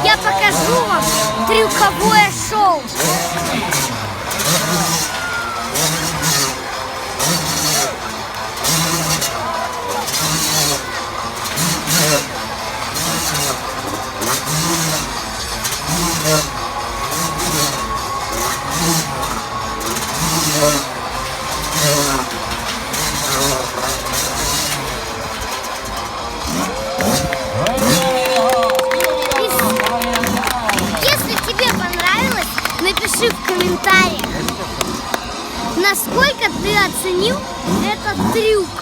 я покажу вам трюковое шоу. Если тебе понравилось, напиши в комментариях, насколько ты оценил этот трюк.